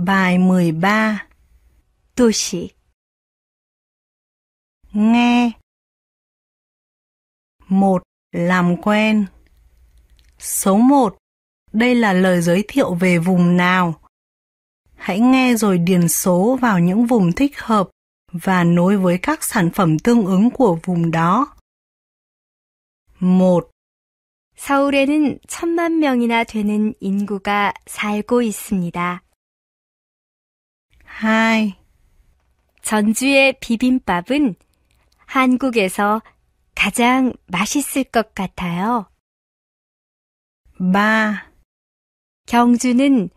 Bài 13. 도시. Nghe. 1. Làm quen. Số 1. Đây là lời giới thiệu về vùng nào. Hãy nghe rồi điền số vào những vùng thích hợp và nối với các sản phẩm tương ứng của vùng đó. 1. 서울에는 1,000만 명이나 되는 인구가 살고 있습니다. 2. 전주의 비빔밥은 한국에서 가장 맛있을 것 같아요. 3. 경주는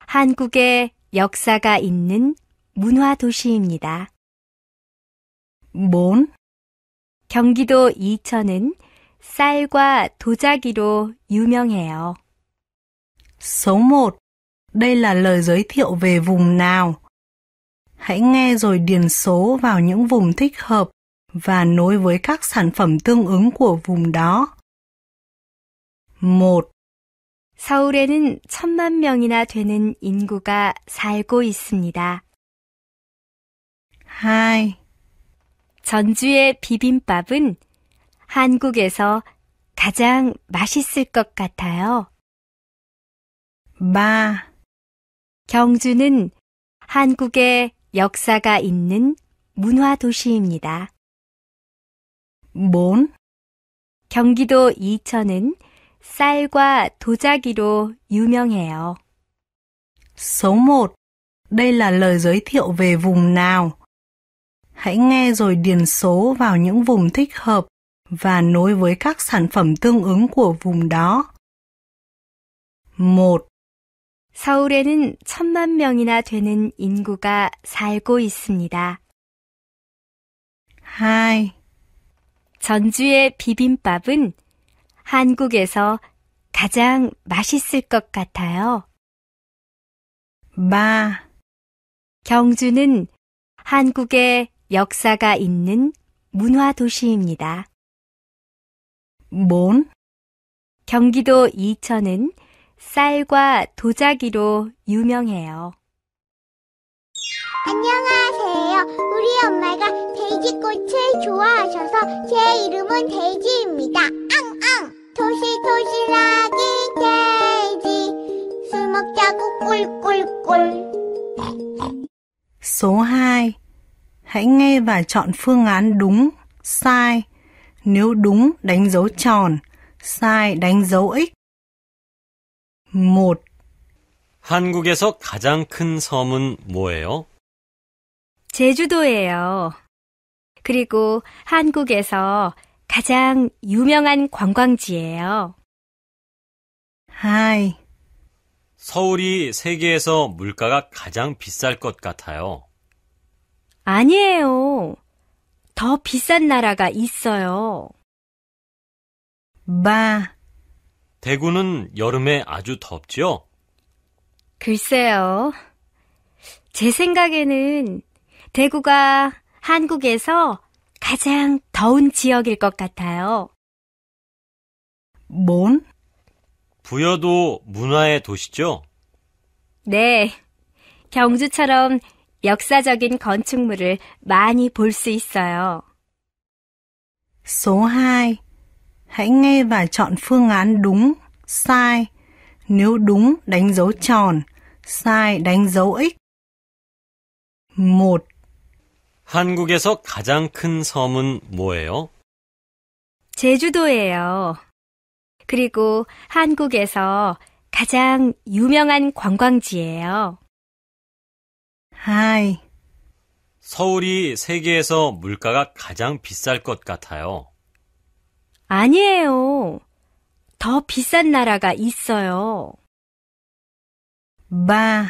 한국의 역사가 있는 문화 도시입니다. 4. 경기도 이천은 쌀과 도자기로 유명해요. Số 1. Đây là lời giới thiệu về vùng nào. Hãy nghe rồi điền số vào những vùng thích hợp và nối với các sản phẩm tương ứng của vùng đó. 1. 서울에는 1,000만 명이나 되는 인구가 살고 있습니다. 2. 전주의 비빔밥은 한국에서 가장 맛있을 것 같아요. 3. 경주는 한국의 역사가 있는 문화 도시입니다. 4. 경기도 이천은 쌀과 도자기로 유명해요. Số 1. Đây là lời giới thiệu về vùng nào. Hãy nghe rồi điền số vào những vùng thích hợp và nối với các sản phẩm tương ứng của vùng đó. 1. 서울에는 1,000만 명이나 되는 인구가 살고 있습니다. 2. 전주의 비빔밥은 한국에서 가장 맛있을 것 같아요. 3. 경주는 한국의 역사가 있는 문화 도시입니다. 4. 경기도 이천은 쌀과 도자기로 유명해요. 안녕하세요. 우리 엄마가 돼지꽃을 좋아하셔서 제 이름은 돼지입니다. 앙앙! 토실토실하기 돼지 술 먹자고 꿀꿀꿀. Số 2. Hãy nghe và chọn phương án đúng, sai. Nếu đúng, đánh dấu tròn, sai, đánh dấu X. 1. 한국에서 가장 큰 섬은 뭐예요? 제주도예요. 그리고 한국에서 가장 유명한 관광지예요. 2. 서울이 세계에서 물가가 가장 비쌀 것 같아요. 아니에요. 더 비싼 나라가 있어요. 3. 대구는 여름에 아주 덥죠? 글쎄요. 제 생각에는 대구가 한국에서 가장 더운 지역일 것 같아요. 4. 부여도 문화의 도시죠? 네. 경주처럼 역사적인 건축물을 많이 볼 수 있어요. Số 2. Hãy nghe và chọn phương án đúng, sai. Nếu đúng, đánh dấu tròn, sai, đánh dấu X. 1. 한국에서 가장 큰 섬은 뭐예요? 제주도예요. 그리고 한국에서 가장 유명한 관광지예요. 2. 서울이 세계에서 물가가 가장 비쌀 것 같아요. 아니에요. 더 비싼 나라가 있어요. 3.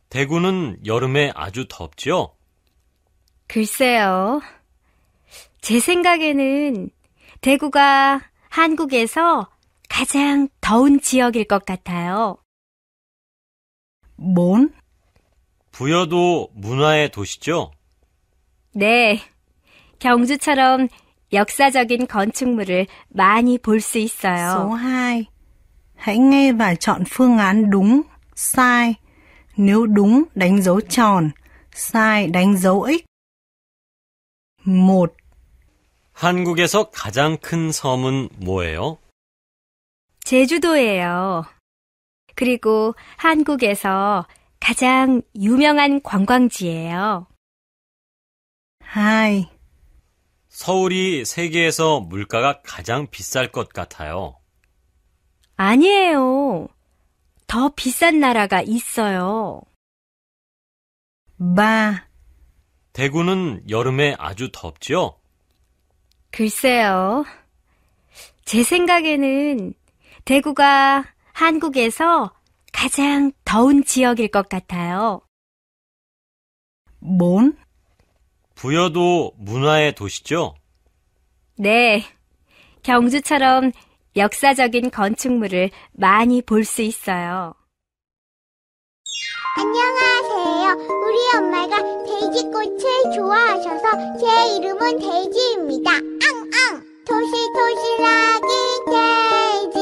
대구는 여름에 아주 덥죠? 글쎄요. 제 생각에는 대구가 한국에서 가장 더운 지역일 것 같아요. 4. 부여도 문화의 도시죠? 네. 경주처럼 역사적인 건축물을 많이 볼 수 Số 있어요. 2. Hãy nghe và chọn phương án đúng, sai. Nếu đúng đánh dấu tròn, sai đánh dấu X. 1. 한국에서 가장 큰 섬은 뭐예요? 제주도예요. 그리고 한국에서 가장 유명한 관광지예요. 2. 서울이 세계에서 물가가 가장 비쌀 것 같아요. 아니에요. 더 비싼 나라가 있어요. 3. 대구는 여름에 아주 덥죠? 글쎄요. 제 생각에는 대구가 한국에서 가장 더운 지역일 것 같아요. 4. 부여도 문화의 도시죠? 네. 경주처럼 역사적인 건축물을 많이 볼 수 있어요. 안녕하세요. 우리 엄마가 돼지꽃을 좋아하셔서 제 이름은 돼지입니다. 앙앙. 토실토실하긴 돼지.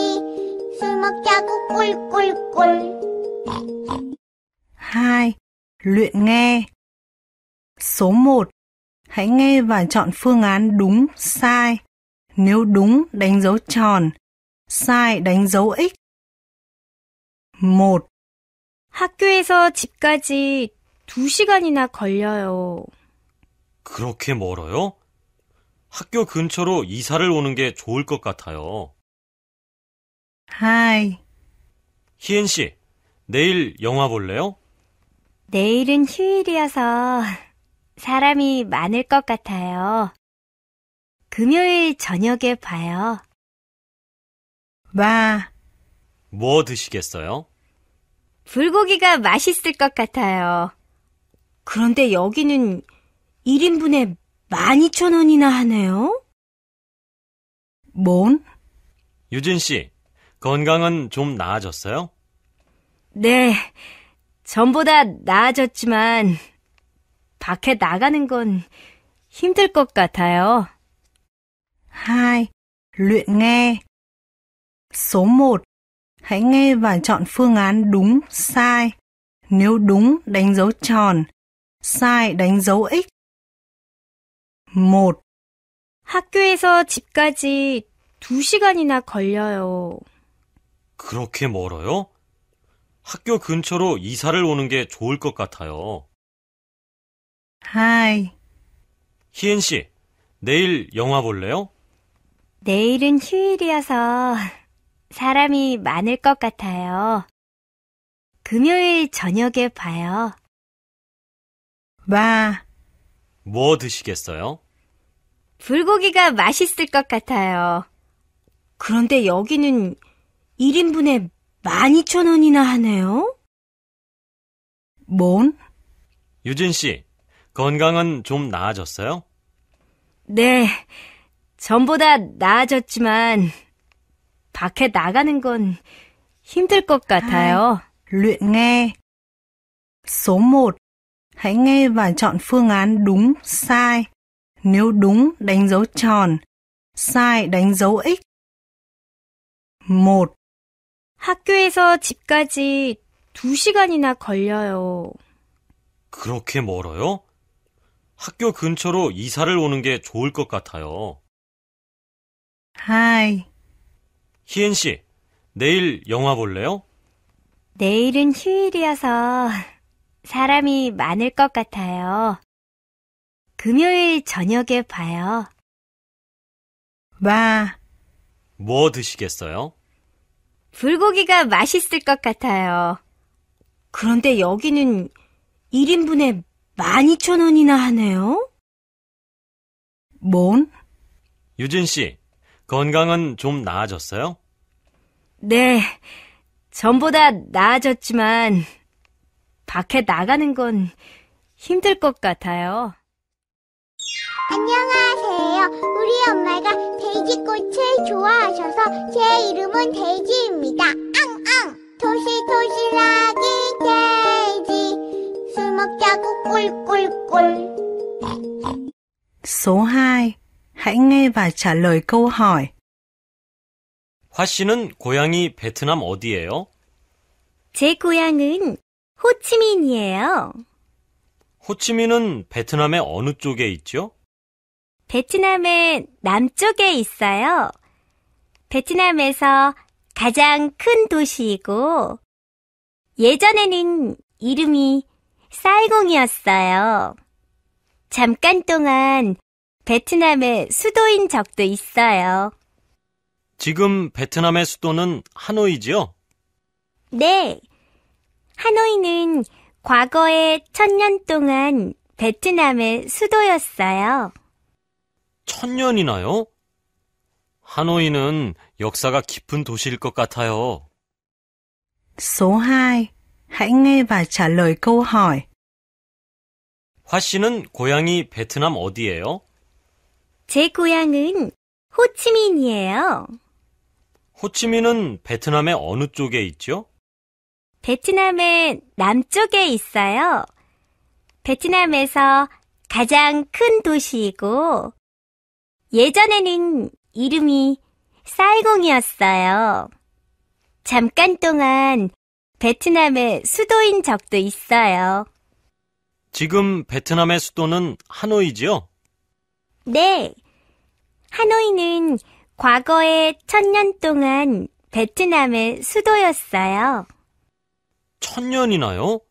술 먹자고 꿀꿀꿀. 2. Luyện nghe. Số 1. Hãy nghe và chọn phương án đúng, sai. Nếu đúng, đánh dấu tròn. sai, đánh dấu X. 1. 학교에서 집까지 2시간이나 걸려요. 그렇게 멀어요? 학교 근처로 이사를 오는 게 좋을 것 같아요. 2. 희엔 씨, 내일 영화 볼래요? 내일은 휴일이어서 사람이 많을 것 같아요. 금요일 저녁에 봐요. 3. 뭐 드시겠어요? 불고기가 맛있을 것 같아요. 그런데 여기는 1인분에 12,000원이나 하네요. 4. 유진 씨, 건강은 좀 나아졌어요? 네, 전보다 나아졌지만 밖에 나가는 건 힘들 것 같아요. 2. Luyện nghe. Số 1. Hãy nghe và chọn phương án đúng, sai. Nếu đúng, đánh dấu tròn. sai, đánh dấu X. 1. 학교에서 집까지 2시간이나 걸려요. 그렇게 멀어요? 학교 근처로 이사를 오는 게 좋을 것 같아요. 2. 희엔 씨, 내일 영화 볼래요? 내일은 휴일이어서 사람이 많을 것 같아요. 금요일 저녁에 봐요. 3. 뭐 드시겠어요? 불고기가 맛있을 것 같아요. 그런데 여기는 1인분에 12,000원이나 하네요. 4. 유진 씨, 건강은 좀 나아졌어요? 네, 전보다 나아졌지만 밖에 나가는 건 힘들 것 같아요. Luyện nghe. Số 1. Hãy nghe và chọn phương án đúng, sai. Nếu đúng, đánh dấu tròn. sai, đánh dấu X. 1. 학교에서 집까지 2시간이나 걸려요. 그렇게 멀어요? 학교 근처로 이사를 오는 게 좋을 것 같아요. 2. 희엔 씨, 내일 영화 볼래요? 내일은 휴일이어서 사람이 많을 것 같아요. 금요일 저녁에 봐요. 3. 뭐 드시겠어요? 불고기가 맛있을 것 같아요. 그런데 여기는 1인분에 12,000원이나 하네요. 4. 유진 씨, 건강은 좀 나아졌어요? 네, 전보다 나아졌지만 밖에 나가는 건 힘들 것 같아요. 안녕하세요. 우리 엄마가 돼지꽃을 좋아하셔서 제 이름은 돼지입니다. 앙앙. 토실토실하긴 돼지. 술 먹자고 꿀꿀꿀. Số 2. Hãy nghe và trả lời câu hỏi. 화 씨는 고향이 베트남 어디예요? 제 고향은 호치민이에요. 호치민은 베트남의 어느 쪽에 있죠? 베트남의 남쪽에 있어요. 베트남에서 가장 큰 도시이고, 예전에는 이름이 사이공이었어요. 잠깐 동안 베트남의 수도인 적도 있어요. 지금 베트남의 수도는 하노이지요? 네, 하노이는 과거에 1000년 동안 베트남의 수도였어요. 1000년이나요? 하노이는 역사가 깊은 도시일 것 같아요. Số 2. Hãy nghe và trả lời câu hỏi. 화 씨는 고향이 베트남 어디예요? 제 고향은 호치민이에요. 호치민은 베트남의 어느 쪽에 있죠? 베트남의 남쪽에 있어요. 베트남에서 가장 큰 도시이고, 예전에는 이름이 사이공이었어요. 잠깐 동안 베트남의 수도인 적도 있어요. 지금 베트남의 수도는 하노이지요? 네, 하노이는 과거에 1000년 동안 베트남의 수도였어요. 1000년이나요?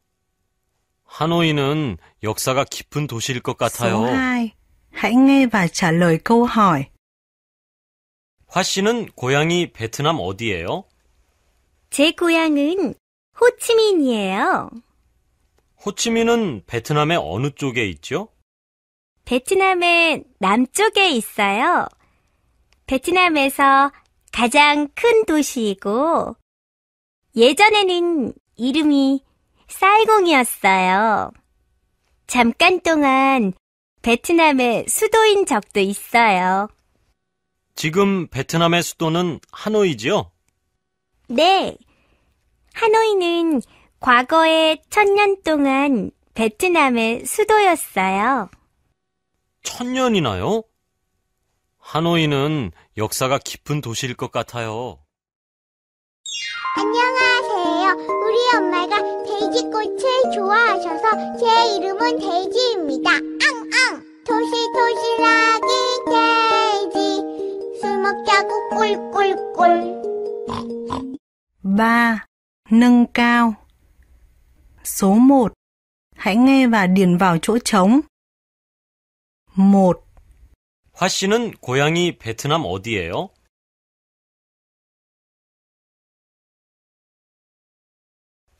하노이는 역사가 깊은 도시일 것 Số 같아요. 2. Hãy nghe và trả lời câu hỏi. 화 씨는 고향이 베트남 어디예요? 제 고향은 호치민이에요. 호치민은 베트남의 어느 쪽에 있죠? 베트남의 남쪽에 있어요. 베트남에서 가장 큰 도시이고, 예전에는 이름이 사이공이었어요. 잠깐 동안 베트남의 수도인 적도 있어요. 지금 베트남의 수도는 하노이지요? 네, 하노이는 과거에 1000년 동안 베트남의 수도였어요. 1000년이나요? 하노이는 역사가 깊은 도시일 것 같아요. 안녕하세요. 우리 엄마가 돼지꽃을 좋아하셔서 제 이름은 돼지입니다. 앙앙. 토실토실하기 돼지. 술 먹자고 꿀꿀꿀. 3. Nâng cao. Số 1. Hãy nghe và điền vào chỗ trống. 1. 화 씨는 고향이 베트남 어디예요?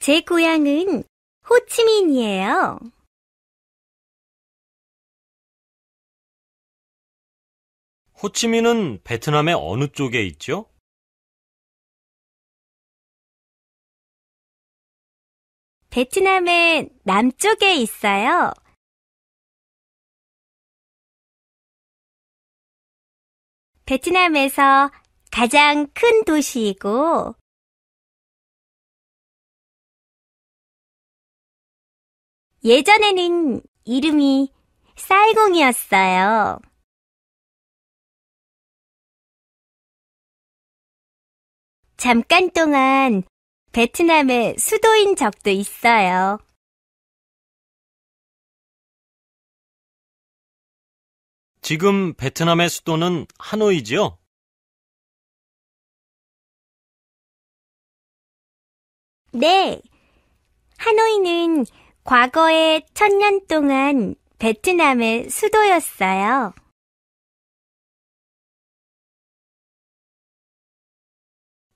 제 고향은 호치민이에요. 호치민은 베트남의 어느 쪽에 있죠? 베트남의 남쪽에 있어요. 베트남에서 가장 큰 도시이고, 예전에는 이름이 사이공이었어요. 잠깐 동안 베트남의 수도인 적도 있어요. 지금 베트남의 수도는 하노이지요? 네, 하노이는 과거에 1000년 동안 베트남의 수도였어요.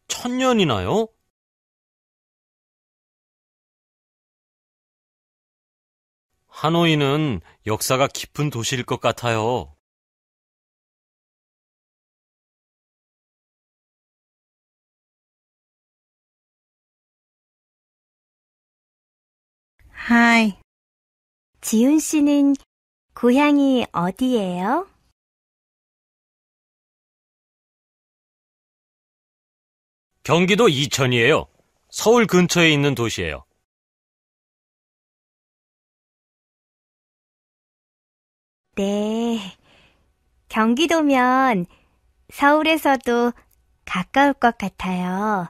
1000년이나요? 하노이는 역사가 깊은 도시일 것 같아요. Hai. 지훈 씨는 고향이 어디예요? 경기도 이천이에요. 서울 근처에 있는 도시예요. 네, 경기도면 서울에서도 가까울 것 같아요.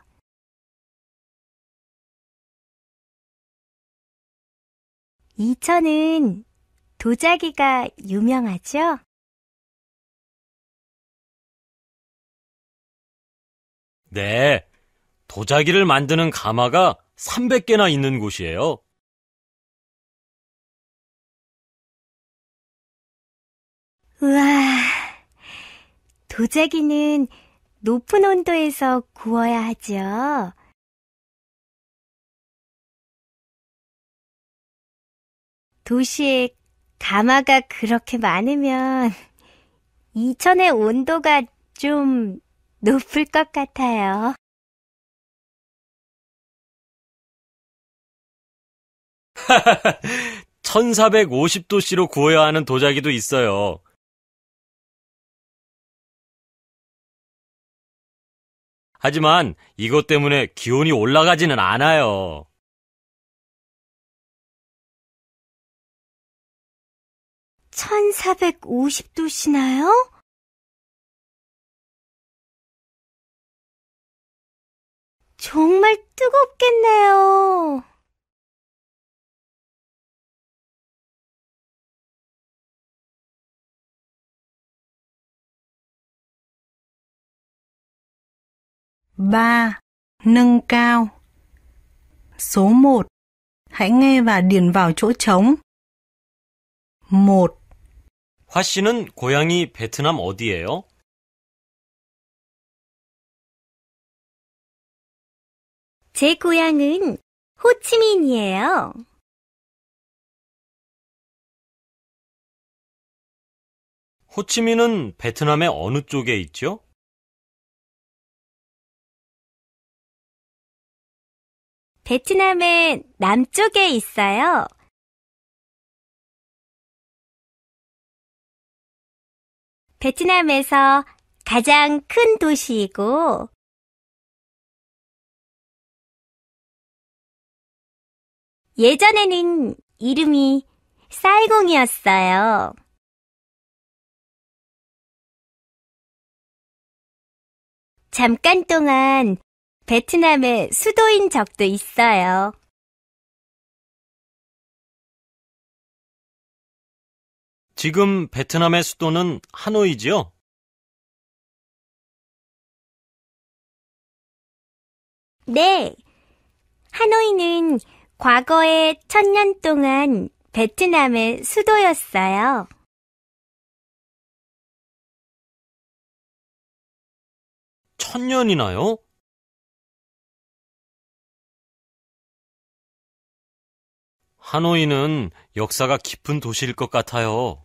이천은 도자기가 유명하죠? 네, 도자기를 만드는 가마가 300개나 있는 곳이에요. 우와, 도자기는 높은 온도에서 구워야 하죠. 도시에 가마가 그렇게 많으면 이천의 온도가 좀 높을 것 같아요. 하하하, 1450도씨로 구워야 하는 도자기도 있어요. 하지만 이것 때문에 기온이 올라가지는 않아요. 1450도시나요? 정말 뜨겁겠네요. Ba. Nâng cao. Số 1. Hãy nghe và điền vào chỗ trống. 1. 화 씨는 고향이 베트남 어디예요? 제 고향은 호치민이에요. 호치민은 베트남의 어느 쪽에 있죠? 베트남의 남쪽에 있어요. 베트남에서 가장 큰 도시이고, 예전에는 이름이 사이공이었어요. 잠깐 동안 베트남의 수도인 적도 있어요. 지금 베트남의 수도는 하노이지요? 네, 하노이는 과거에 1000년 동안 베트남의 수도였어요. 천년이나요? 하노이는 역사가 깊은 도시일 것 같아요.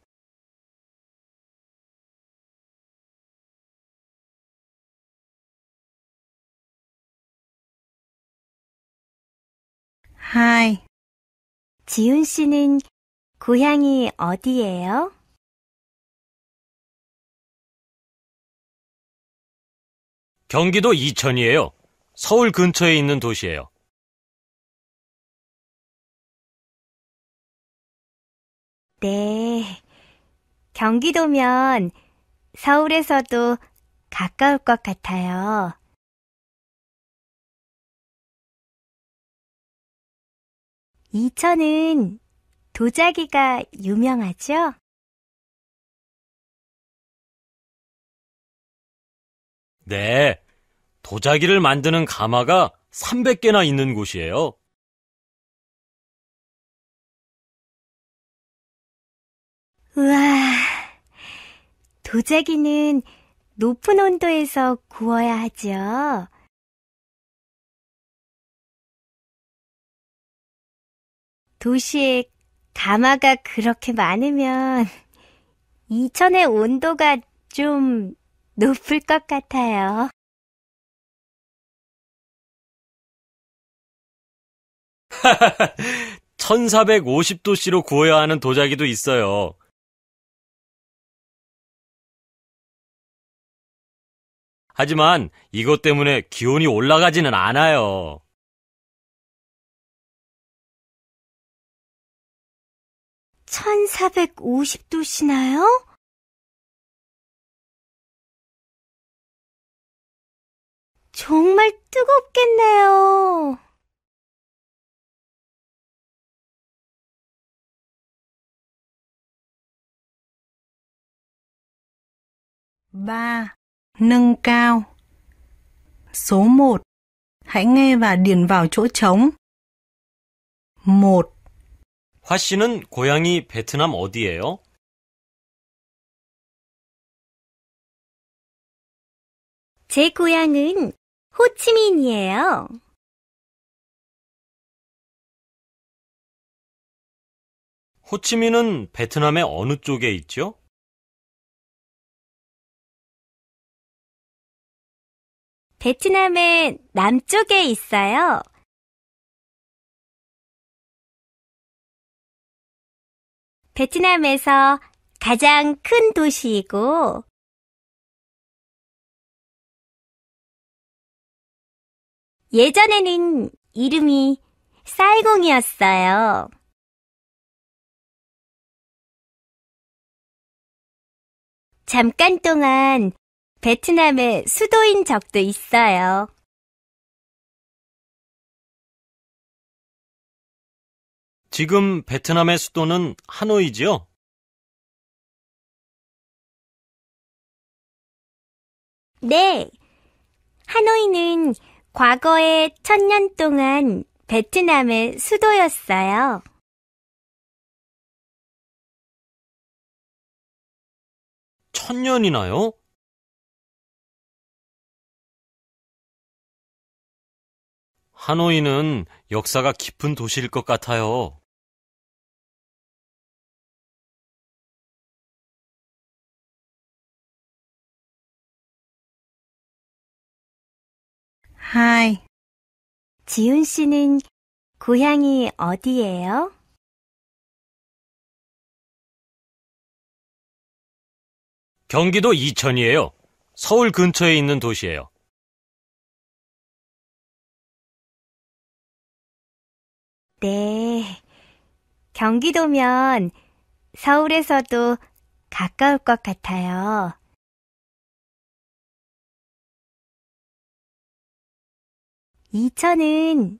Hai. 지훈 씨는 고향이 어디예요? 경기도 이천이에요. 서울 근처에 있는 도시예요. 네, 경기도면 서울에서도 가까울 것 같아요. 이천은 도자기가 유명하죠? 네, 도자기를 만드는 가마가 300개나 있는 곳이에요. 우와, 도자기는 높은 온도에서 구워야 하죠. 도시에 가마가 그렇게 많으면 이천의 온도가 좀 높을 것 같아요. 하하하, 1450도씨로 구워야 하는 도자기도 있어요. 하지만 이것 때문에 기온이 올라가지는 않아요. 1450도시나요? 정말 뜨겁겠네요. 3. Nâng cao. Số 1. Hãy nghe và điền vào chỗ trống. 1. 화 씨는 고향이 베트남 어디예요? 제 고향은 호치민이에요. 호치민은 베트남의 어느 쪽에 있죠? 베트남의 남쪽에 있어요. 베트남에서 가장 큰 도시이고, 예전에는 이름이 사이공이었어요. 잠깐 동안 베트남의 수도인 적도 있어요. 지금 베트남의 수도는 하노이지요? 네, 하노이는 과거에 1000년 동안 베트남의 수도였어요. 천년이나요? 하노이는 역사가 깊은 도시일 것 같아요. Hai. 지훈 씨는 고향이 어디예요? 경기도 이천이에요. 서울 근처에 있는 도시예요. 네, 경기도면 서울에서도 가까울 것 같아요. 이천은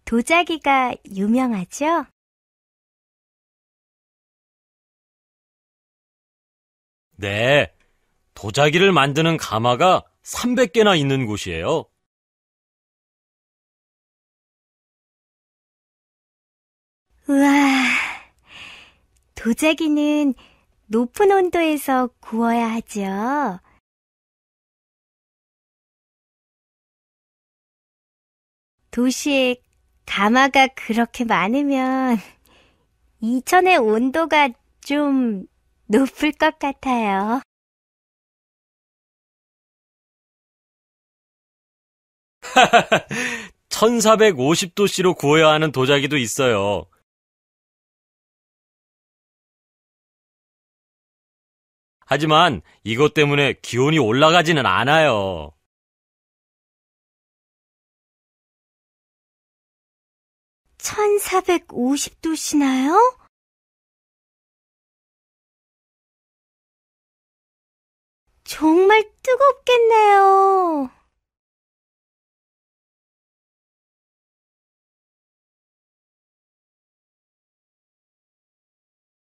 도자기가 유명하죠? 네, 도자기를 만드는 가마가 300개나 있는 곳이에요. 우와, 도자기는 높은 온도에서 구워야 하죠. 도시에 가마가 그렇게 많으면 이천의 온도가 좀 높을 것 같아요. 1450도씨로 구워야 하는 도자기도 있어요. 하지만 이것 때문에 기온이 올라가지는 않아요. 1450도시나요? 정말 뜨겁겠네요.